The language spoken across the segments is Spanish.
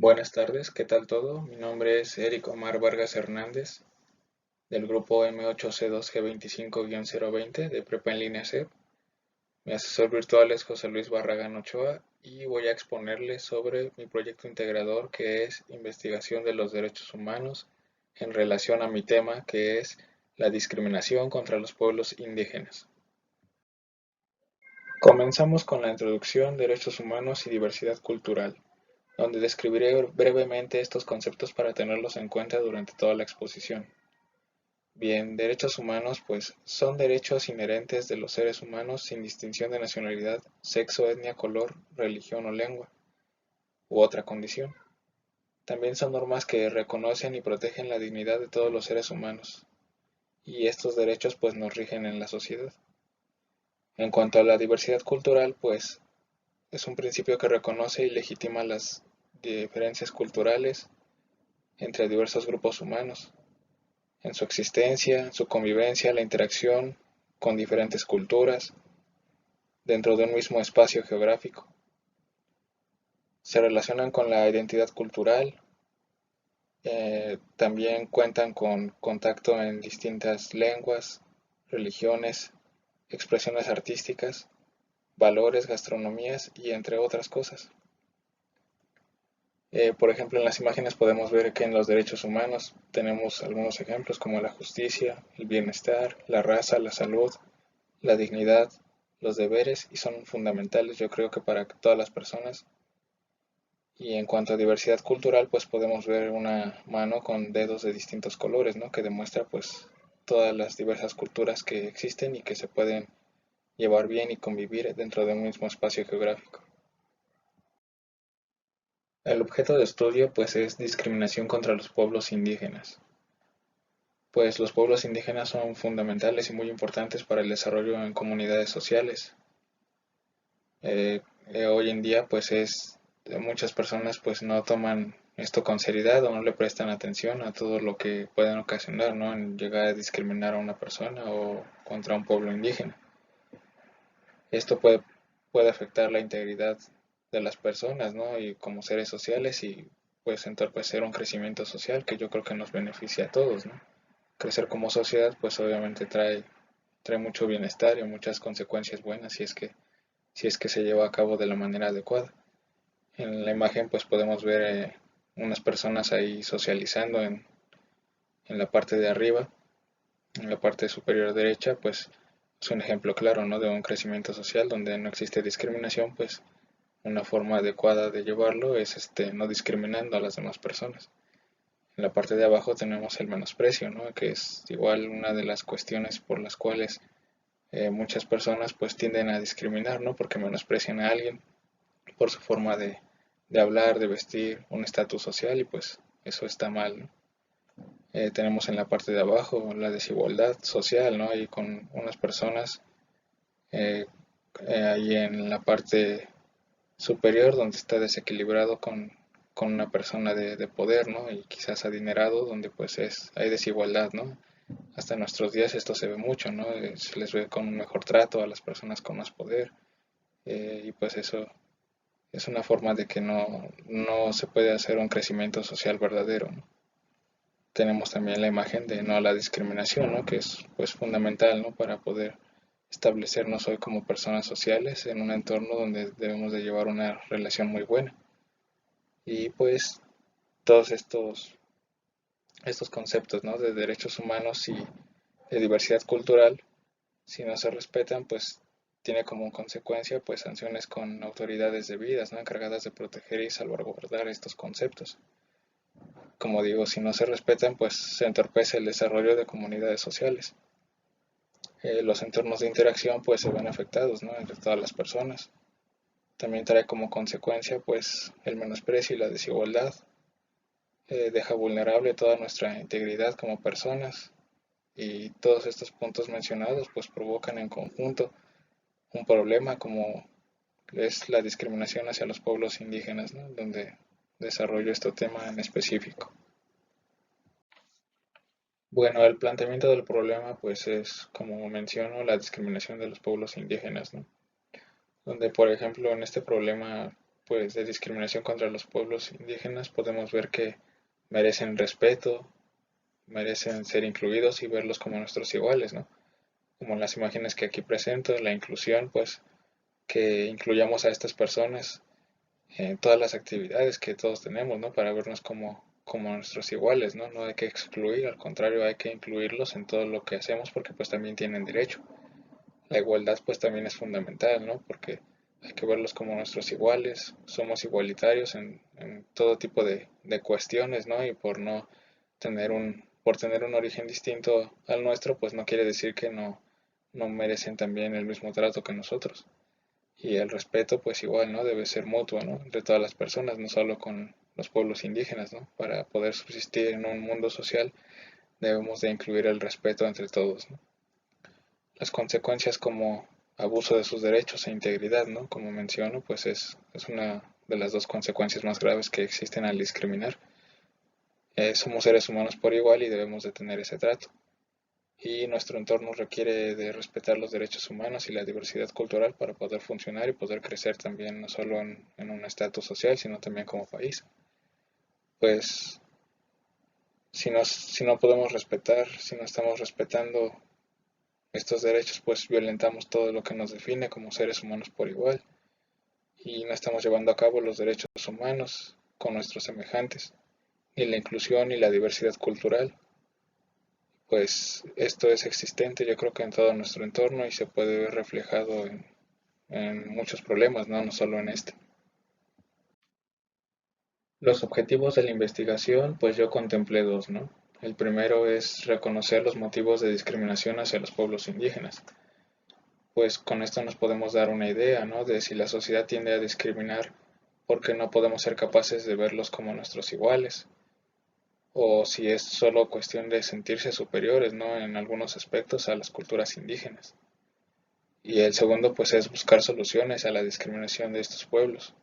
Buenas tardes, ¿qué tal todo? Mi nombre es Eric Omar Vargas Hernández, del grupo M8C2G25-020 de Prepa en línea CEP. Mi asesor virtual es José Luis Barragán Ochoa y voy a exponerles sobre mi proyecto integrador, que es investigación de los derechos humanos en relación a mi tema, que es la discriminación contra los pueblos indígenas. Comenzamos con la introducción, derechos humanos y diversidad cultural, donde describiré brevemente estos conceptos para tenerlos en cuenta durante toda la exposición. Bien, derechos humanos pues son derechos inherentes de los seres humanos sin distinción de nacionalidad, sexo, etnia, color, religión o lengua, u otra condición. También son normas que reconocen y protegen la dignidad de todos los seres humanos, y estos derechos pues nos rigen en la sociedad. En cuanto a la diversidad cultural, pues es un principio que reconoce y legitima las diferencias culturales entre diversos grupos humanos, en su existencia, su convivencia, la interacción con diferentes culturas dentro de un mismo espacio geográfico. Se relacionan con la identidad cultural, también cuentan con contacto en distintas lenguas, religiones, expresiones artísticas, valores, gastronomías y entre otras cosas. Por ejemplo, en las imágenes podemos ver que en los derechos humanos tenemos algunos ejemplos como la justicia, el bienestar, la raza, la salud, la dignidad, los deberes, y son fundamentales yo creo que para todas las personas. Y en cuanto a diversidad cultural, pues podemos ver una mano con dedos de distintos colores, ¿no? Que demuestra pues todas las diversas culturas que existen y que se pueden llevar bien y convivir dentro de un mismo espacio geográfico. El objeto de estudio pues es discriminación contra los pueblos indígenas. Pues los pueblos indígenas son fundamentales y muy importantes para el desarrollo en comunidades sociales. Hoy en día pues muchas personas pues no toman esto con seriedad o no le prestan atención a todo lo que pueden ocasionar, ¿no? En llegar a discriminar a una persona o contra un pueblo indígena. Esto puede afectar la integridad de las personas, ¿no? Y como seres sociales, y pues entorpecer un crecimiento social que yo creo que nos beneficia a todos, ¿no? Crecer como sociedad pues obviamente trae mucho bienestar y muchas consecuencias buenas si es que se lleva a cabo de la manera adecuada. En la imagen pues podemos ver unas personas ahí socializando en la parte de arriba, en la parte superior derecha, pues es un ejemplo claro, ¿no? De un crecimiento social donde no existe discriminación, pues una forma adecuada de llevarlo es no discriminando a las demás personas. En la parte de abajo tenemos el menosprecio, ¿no? Que es igual una de las cuestiones por las cuales muchas personas pues tienden a discriminar, ¿no? Porque menosprecian a alguien por su forma de hablar, de vestir, un estatus social, y pues eso está mal, ¿no? Tenemos en la parte de abajo la desigualdad social, ¿no? Y con unas personas eh, ahí en la parte superior donde está desequilibrado con una persona de poder, ¿no? Y quizás adinerado, donde pues hay desigualdad, ¿no? Hasta nuestros días esto se ve mucho, ¿no? Se les ve con un mejor trato a las personas con más poder, y pues eso es una forma de que no se puede hacer un crecimiento social verdadero, ¿no? Tenemos también la imagen de no a la discriminación, ¿no? Que es pues fundamental, ¿no? Para poder establecernos hoy como personas sociales en un entorno donde debemos de llevar una relación muy buena. Y pues todos estos conceptos, ¿no? De derechos humanos y de diversidad cultural, si no se respetan, pues tiene como consecuencia pues sanciones con autoridades debidas, ¿no? Encargadas de proteger y salvaguardar estos conceptos. Como digo, si no se respetan, pues se entorpece el desarrollo de comunidades sociales. Los entornos de interacción pues se ven afectados, ¿no? Entre todas las personas. También trae como consecuencia pues el menosprecio y la desigualdad. Deja vulnerable toda nuestra integridad como personas, y todos estos puntos mencionados pues provocan en conjunto un problema como es la discriminación hacia los pueblos indígenas, ¿no? Donde desarrollo este tema en específico. Bueno, el planteamiento del problema pues es, como menciono, la discriminación de los pueblos indígenas, ¿no? Donde, por ejemplo, en este problema pues de discriminación contra los pueblos indígenas, podemos ver que merecen respeto, merecen ser incluidos y verlos como nuestros iguales, ¿no? Como las imágenes que aquí presento, la inclusión, pues que incluyamos a estas personas en todas las actividades que todos tenemos, ¿no? Para vernos como nuestros iguales, ¿no? No hay que excluir, al contrario, hay que incluirlos en todo lo que hacemos porque pues también tienen derecho. La igualdad pues también es fundamental, ¿no? Porque hay que verlos como nuestros iguales, somos igualitarios en todo tipo de cuestiones, ¿no? Y por tener un origen distinto al nuestro, pues no quiere decir que no merecen también el mismo trato que nosotros. Y el respeto, pues igual, ¿no? Debe ser mutuo, ¿no? Entre todas las personas, no solo con los pueblos indígenas, ¿no? Para poder subsistir en un mundo social, debemos de incluir el respeto entre todos, ¿no? Las consecuencias como abuso de sus derechos e integridad, ¿no? Como menciono, pues es una de las dos consecuencias más graves que existen al discriminar. Somos seres humanos por igual y debemos de tener ese trato. Y nuestro entorno requiere de respetar los derechos humanos y la diversidad cultural para poder funcionar y poder crecer también, no solo en un estatus social, sino también como país. Pues si no podemos respetar, si no estamos respetando estos derechos, pues violentamos todo lo que nos define como seres humanos por igual y no estamos llevando a cabo los derechos humanos con nuestros semejantes, ni la inclusión ni la diversidad cultural. Pues esto es existente yo creo que en todo nuestro entorno y se puede ver reflejado en muchos problemas, ¿no? No solo en este. Los objetivos de la investigación, pues yo contemplé dos, ¿no? El primero es reconocer los motivos de discriminación hacia los pueblos indígenas. Pues con esto nos podemos dar una idea, ¿no? De si la sociedad tiende a discriminar porque no podemos ser capaces de verlos como nuestros iguales, o si es solo cuestión de sentirse superiores, ¿no? En algunos aspectos a las culturas indígenas. Y el segundo, pues es buscar soluciones a la discriminación de estos pueblos.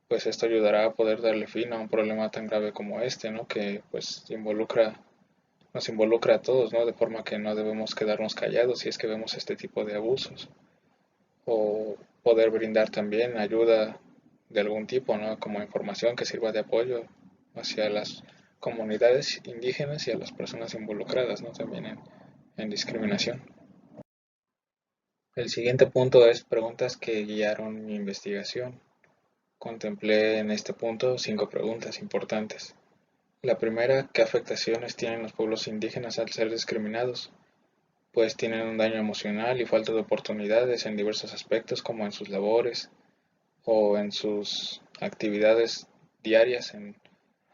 Pues esto ayudará a poder darle fin a un problema tan grave como este, ¿no? Que pues nos involucra a todos, ¿no? De forma que no debemos quedarnos callados si es que vemos este tipo de abusos. O poder brindar también ayuda de algún tipo, ¿no? Como información que sirva de apoyo hacia las comunidades indígenas y a las personas involucradas, ¿no? También en discriminación. El siguiente punto es preguntas que guiaron mi investigación. Contemplé en este punto 5 preguntas importantes. La primera, ¿qué afectaciones tienen los pueblos indígenas al ser discriminados? Pues tienen un daño emocional y falta de oportunidades en diversos aspectos como en sus labores o en sus actividades diarias en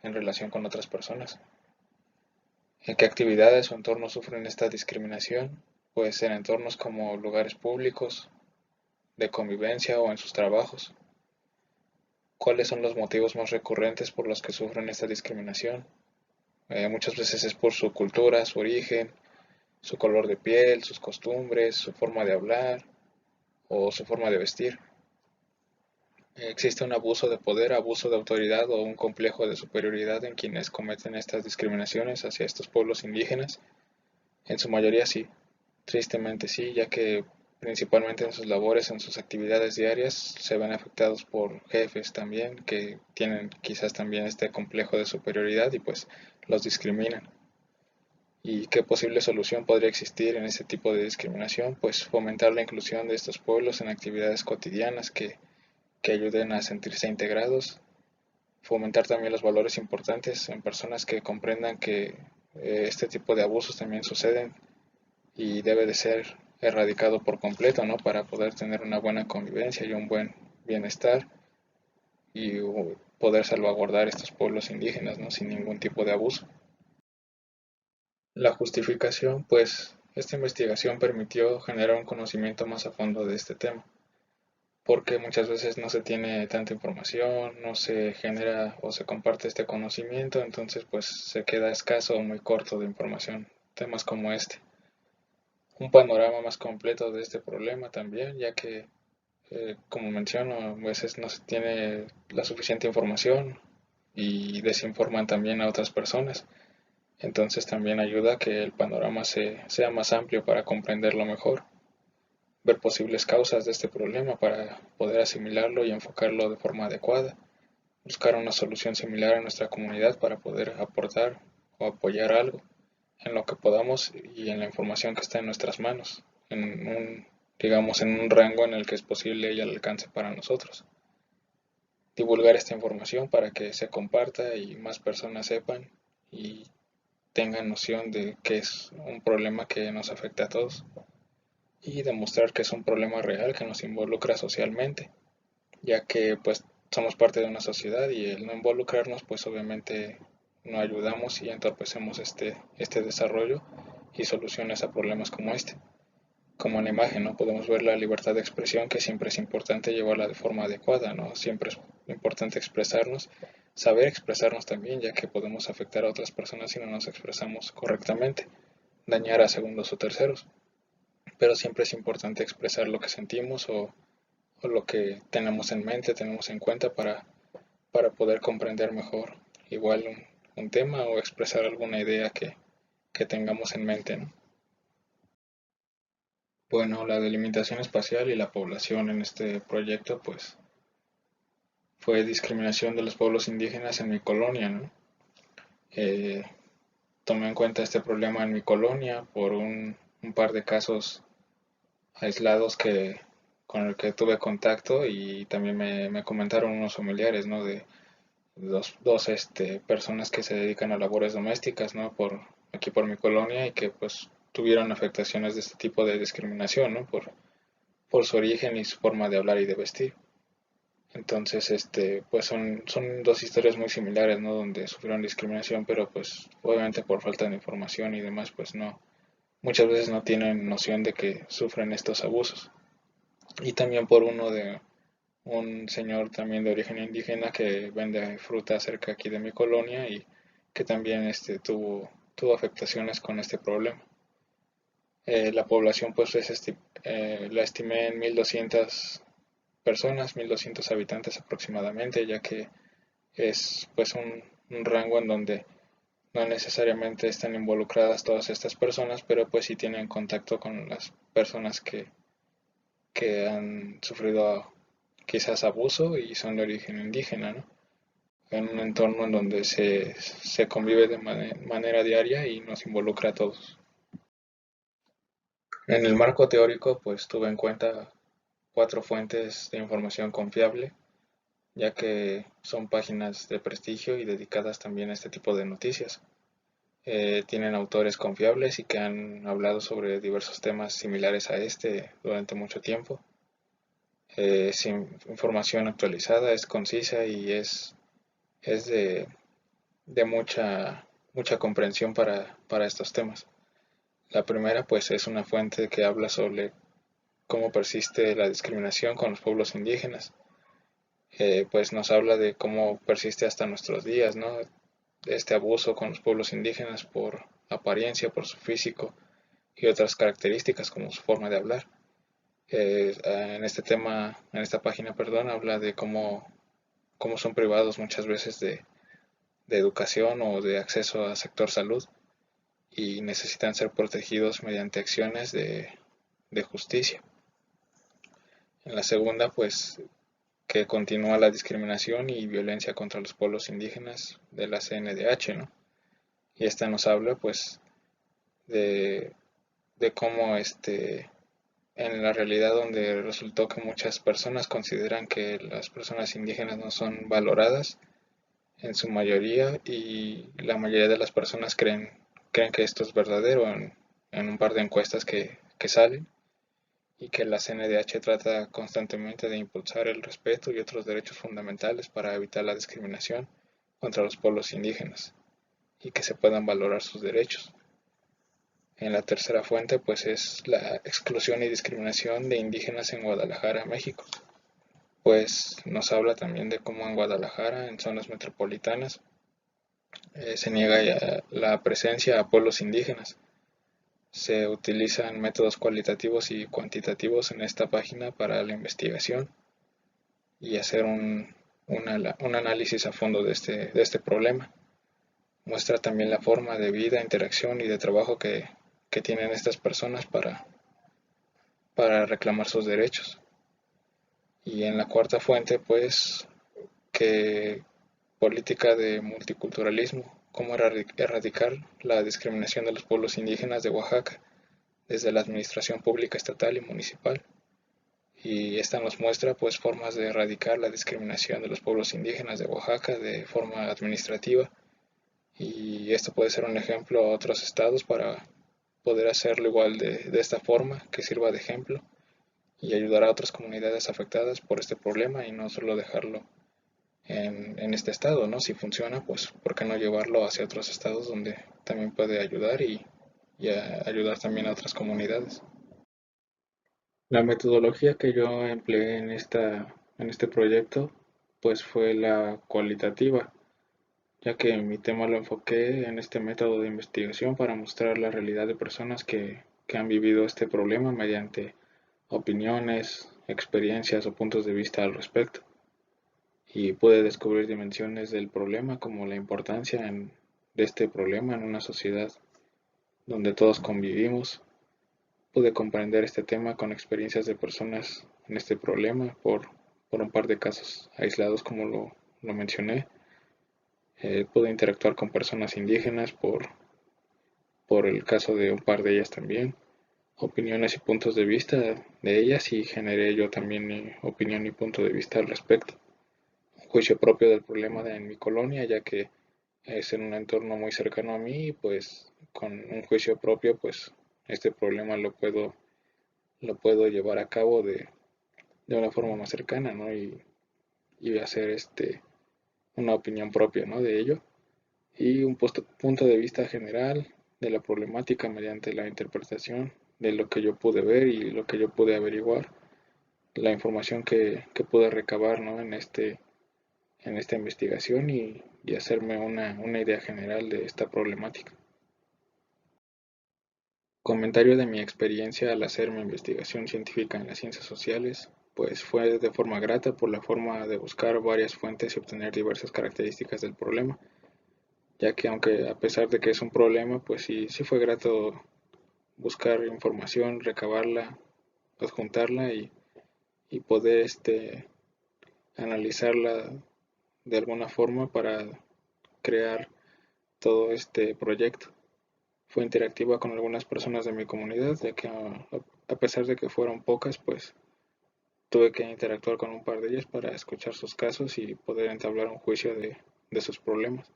relación con otras personas. ¿En qué actividades o entornos sufren esta discriminación? Pues en entornos como lugares públicos, de convivencia o en sus trabajos. ¿Cuáles son los motivos más recurrentes por los que sufren esta discriminación? Muchas veces es por su cultura, su origen, su color de piel, sus costumbres, su forma de hablar o su forma de vestir. Existe un abuso de poder, abuso de autoridad o un complejo de superioridad en quienes cometen estas discriminaciones hacia estos pueblos indígenas. En su mayoría sí, tristemente sí, ya que principalmente en sus labores, en sus actividades diarias, se ven afectados por jefes también que tienen quizás también este complejo de superioridad y pues los discriminan. ¿Y qué posible solución podría existir en este tipo de discriminación? Pues fomentar la inclusión de estos pueblos en actividades cotidianas que ayuden a sentirse integrados, fomentar también los valores importantes en personas que comprendan que este tipo de abusos también suceden y debe de ser erradicado por completo, ¿no? Para poder tener una buena convivencia y un buen bienestar y poder salvaguardar estos pueblos indígenas, ¿no? Sin ningún tipo de abuso. La justificación, pues, esta investigación permitió generar un conocimiento más a fondo de este tema, porque muchas veces no se tiene tanta información, no se genera o se comparte este conocimiento, entonces pues se queda escaso o muy corto de información, temas como este. Un panorama más completo de este problema también, ya que, como menciono, a veces no se tiene la suficiente información y desinforman también a otras personas. Entonces también ayuda a que el panorama sea más amplio para comprenderlo mejor. ver posibles causas de este problema para poder asimilarlo y enfocarlo de forma adecuada, buscar una solución similar a nuestra comunidad para poder aportar o apoyar algo en lo que podamos y en la información que está en nuestras manos, digamos, en un rango en el que es posible y al alcance para nosotros. Divulgar esta información para que se comparta y más personas sepan y tengan noción de que es un problema que nos afecta a todos y demostrar que es un problema real que nos involucra socialmente, ya que pues somos parte de una sociedad y el no involucrarnos pues obviamente no ayudamos y entorpecemos este desarrollo y soluciones a problemas como este. Como en la imagen, ¿no? Podemos ver la libertad de expresión, que siempre es importante llevarla de forma adecuada, ¿no? Siempre es importante expresarnos, saber expresarnos también, ya que podemos afectar a otras personas si no nos expresamos correctamente, dañar a segundos o terceros. Pero siempre es importante expresar lo que sentimos o lo que tenemos en mente, tenemos en cuenta para poder comprender mejor igual un tema o expresar alguna idea que tengamos en mente, ¿no? Bueno, la delimitación espacial y la población en este proyecto, pues, fue discriminación de los pueblos indígenas en mi colonia, ¿no? Eh, Tomé en cuenta este problema en mi colonia por un par de casos aislados con el que tuve contacto y también me comentaron unos familiares, ¿no? De dos personas que se dedican a labores domésticas, ¿no? Aquí por mi colonia y que pues tuvieron afectaciones de este tipo de discriminación, ¿no? Por su origen y su forma de hablar y de vestir. Entonces, pues son dos historias muy similares, ¿no? Donde sufrieron discriminación, pero pues obviamente por falta de información y demás, pues no, muchas veces no tienen noción de que sufren estos abusos. Y también por uno de un señor también de origen indígena que vende fruta cerca aquí de mi colonia y que también tuvo afectaciones con este problema. La población pues la estimé en 1200 personas, 1200 habitantes aproximadamente, ya que es pues un rango en donde no necesariamente están involucradas todas estas personas, pero pues sí tienen contacto con las personas que han sufrido quizás abuso y son de origen indígena, ¿no? En un entorno en donde se convive de manera diaria y nos involucra a todos. En el marco teórico, pues tuve en cuenta 4 fuentes de información confiable, ya que son páginas de prestigio y dedicadas también a este tipo de noticias. Tienen autores confiables y que han hablado sobre diversos temas similares a este durante mucho tiempo. Es información actualizada, es concisa y es de mucha comprensión para estos temas. La primera, pues, es una fuente que habla sobre cómo persiste la discriminación con los pueblos indígenas. Pues nos habla de cómo persiste hasta nuestros días, ¿no? Este abuso con los pueblos indígenas por apariencia, por su físico y otras características como su forma de hablar. En esta página, perdón, habla de cómo son privados muchas veces de educación o de acceso al sector salud y necesitan ser protegidos mediante acciones de justicia. En la segunda, pues, que continúa la discriminación y violencia contra los pueblos indígenas de la CNDH, ¿no? Y esta nos habla, pues, de, de cómo en la realidad donde resultó que muchas personas consideran que las personas indígenas no son valoradas en su mayoría y la mayoría de las personas creen que esto es verdadero en un par de encuestas que salen y que la CNDH trata constantemente de impulsar el respeto y otros derechos fundamentales para evitar la discriminación contra los pueblos indígenas y que se puedan valorar sus derechos. En la tercera fuente, pues es la exclusión y discriminación de indígenas en Guadalajara, México. Pues nos habla también de cómo en Guadalajara, en zonas metropolitanas, se niega la presencia a pueblos indígenas. Se utilizan métodos cualitativos y cuantitativos en esta página para la investigación y hacer un análisis a fondo de este problema. Muestra también la forma de vida, interacción y de trabajo que tienen estas personas para reclamar sus derechos. Y en la cuarta fuente, pues, que política de multiculturalismo, cómo erradicar la discriminación de los pueblos indígenas de Oaxaca desde la administración pública estatal y municipal. Y esta nos muestra pues formas de erradicar la discriminación de los pueblos indígenas de Oaxaca de forma administrativa, y esto puede ser un ejemplo a otros estados para poder hacerlo igual de esta forma, que sirva de ejemplo y ayudar a otras comunidades afectadas por este problema, y no solo dejarlo en este estado, ¿no? Si funciona, pues ¿por qué no llevarlo hacia otros estados donde también puede ayudar y ayudar también a otras comunidades? La metodología que yo empleé en este proyecto pues fue la cualitativa, ya que mi tema lo enfoqué en este método de investigación para mostrar la realidad de personas que han vivido este problema mediante opiniones, experiencias o puntos de vista al respecto. Y pude descubrir dimensiones del problema como la importancia de este problema en una sociedad donde todos convivimos. Pude comprender este tema con experiencias de personas en este problema por un par de casos aislados como lo mencioné. Pude interactuar con personas indígenas por el caso de un par de ellas también, opiniones y puntos de vista de ellas, y generé yo también mi opinión y punto de vista al respecto. Un juicio propio del problema en mi colonia, ya que es en un entorno muy cercano a mí, y pues con un juicio propio pues este problema lo puedo llevar a cabo de una forma más cercana, ¿no? Y hacer una opinión propia, ¿no? De ello, y un punto de vista general de la problemática mediante la interpretación de lo que yo pude ver y lo que yo pude averiguar, la información que pude recabar, ¿no? En esta investigación, y hacerme una idea general de esta problemática. Comentario de mi experiencia al hacer mi investigación científica en las ciencias sociales, pues fue de forma grata por la forma de buscar varias fuentes y obtener diversas características del problema, ya que aunque a pesar de que es un problema, pues sí fue grato buscar información, recabarla, adjuntarla y poder analizarla de alguna forma para crear todo este proyecto. Fue interactiva con algunas personas de mi comunidad, ya que a pesar de que fueron pocas, pues tuve que interactuar con un par de ellas para escuchar sus casos y poder entablar un juicio de sus problemas.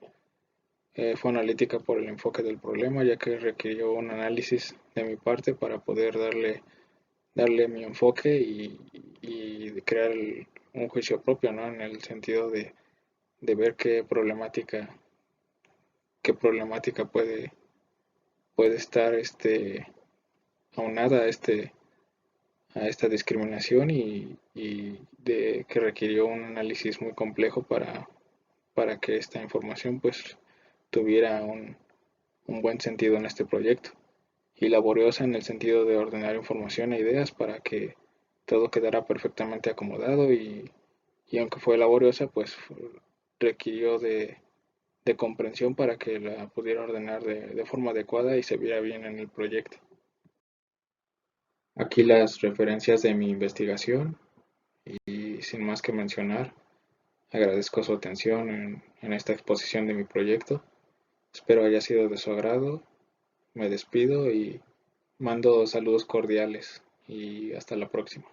Fue analítica por el enfoque del problema, ya que requirió un análisis de mi parte para poder darle mi enfoque y crear un juicio propio, ¿no? En el sentido de ver qué problemática puede estar aunada a esta discriminación, y de que requirió un análisis muy complejo para que esta información pues tuviera un buen sentido en este proyecto, y laboriosa en el sentido de ordenar información e ideas para que todo quedara perfectamente acomodado, y aunque fue laboriosa pues requirió de comprensión para que la pudiera ordenar de forma adecuada y se viera bien en el proyecto. Aquí las referencias de mi investigación, y sin más que mencionar, agradezco su atención en esta exposición de mi proyecto. Espero haya sido de su agrado. Me despido y mando saludos cordiales y hasta la próxima.